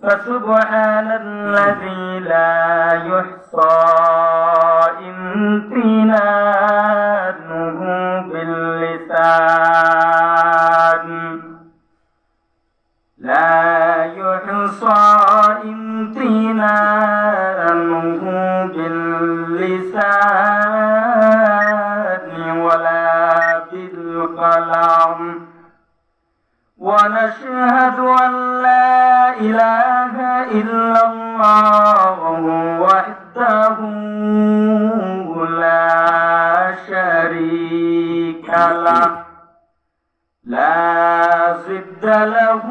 فسبحان الذي لا يحصى امتنانه باللسان لا يحصى امتنانه باللسان ولا بالقلم ونشهد أن لا إله إلا الله وحده لا شريك له لا ضد له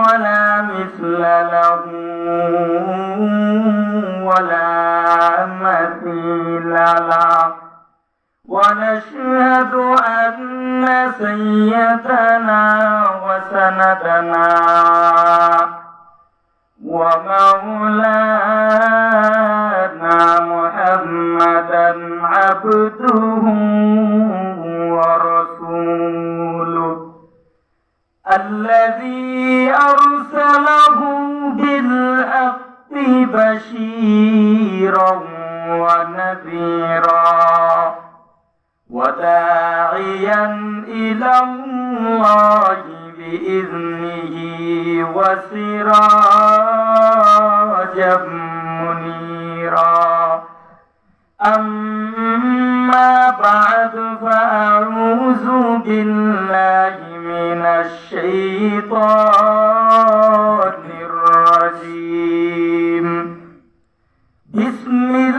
ولا مثل له ولا مثيل له ونشهد أن سيدنا وسندنا ومولانا محمدا عبده ورسوله الذي أرسله بالحق بشيرا ونذيرا وداعيا إلى الله بإذنه وسراجا منيرا أما بعد فأعوذ بالله من الشيطان الرجيم بسم الله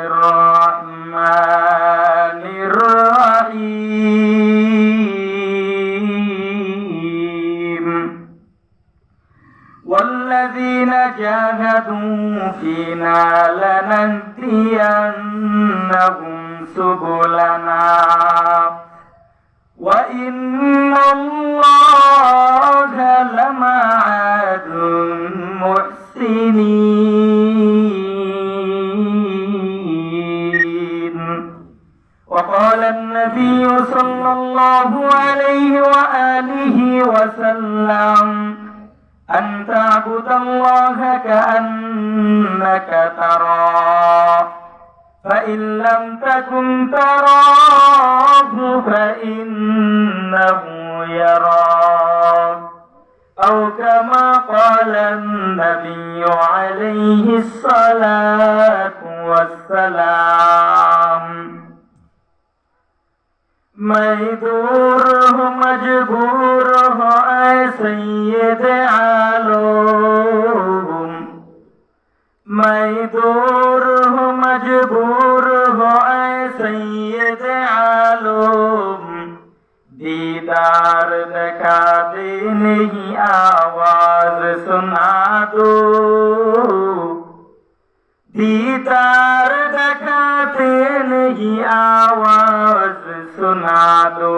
الرحمن الرحيم والذين جاهدوا فينا لنهدينهم سبلنا وإن الله لمع المحسنين. وقال النبي صلى الله عليه وآله وسلم أن تعبد الله كأنك تراه فإن لم تكن تراه فإنه يراك أو كما قال النبي عليه الصلاة والسلام مجبور اے سید عالم مجبور ہو اے سید عالم دیدار دکھا دے نہیں آواز سنا دو دیدار دکھاتے نہیں آواز سنا دو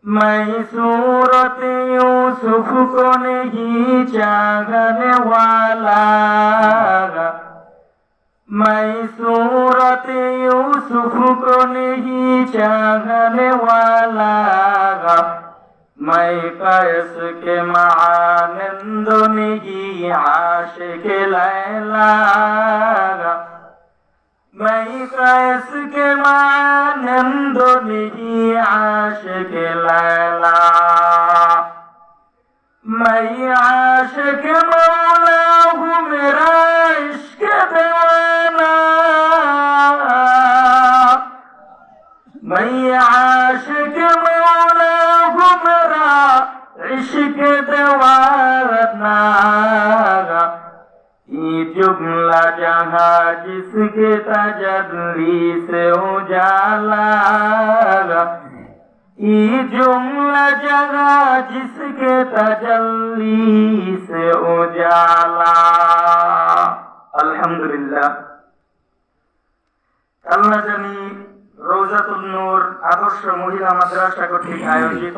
میں صورت یوسف کو نہیں چاہنے والا میں صورت یوسف کو نہیں چاہنے والا میں قیس کے مانند نہیں عاشق لیلا میں قیس کے مانند نہیں عاشق لیلا میں عاشق مولا ہوں میرا عشق دیوانہ میں عاشق مولا ہوں میرا عشق دیوانہ یہ جملہ جہاں جس کے تجلی سے اجالا یہ جملہ جگہ جس کے تجلی سے اجالا الحمدللہ আল্লাহ জানি রওজাতুন নূর আদর্শ মহিলা মাদ্রাসা কর্তৃক আয়োজিত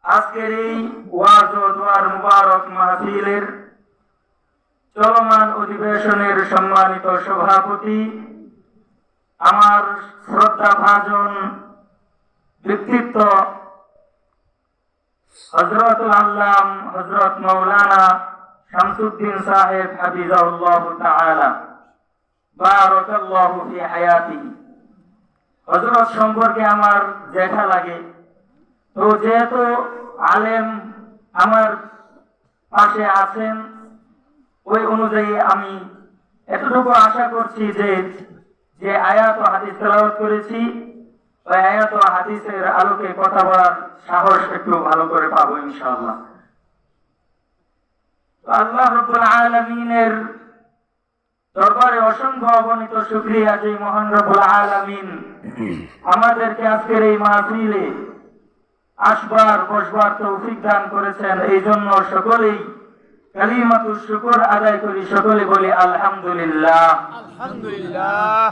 আজকের এই ওয়াজ ও দোয়ার মুবারক মাহফিলের চলমান অধিবেশনের সম্মানিত সভাপতি আমার শ্রদ্ধাভাজন ব্যক্তিত্ব হযরতুল আল্লাম হযরত মাওলানা শামসুদ্দিন সাহেব হাফিজাহুল্লাহ তাআলা বারাকাল্লাহু ফি হায়াতিহি। হযরত সম্পর্কে আমার জ্যাঠা লাগে, তো যেহেতু আলেম আমার পাশে আছেন, ওই অনুযায়ী আমি এতটুকু আশা করছি যে যে আয়াত ও হাদিস তেলাওয়াত করেছি, ওই আয়াত ও হাদিসের আলোকে কথা বলার সাহস একটু ভালো করে পাবো ইনশাআল্লাহ। তো আল্লাহ রাব্বুল আলামিনের দরবারে অসংখ্য অগণিত শুকরিয়া যে মহান রব্বুল আলামিন আমাদেরকে আজকের এই মাহফিলে আসবার বসবার তৌফিক দান করেছেন। এই জন্য সকলেই কালিমাতুশ শুকর আদায় করি, সকলে বলি আলহামদুলিল্লাহ। আলহামদুলিল্লাহ।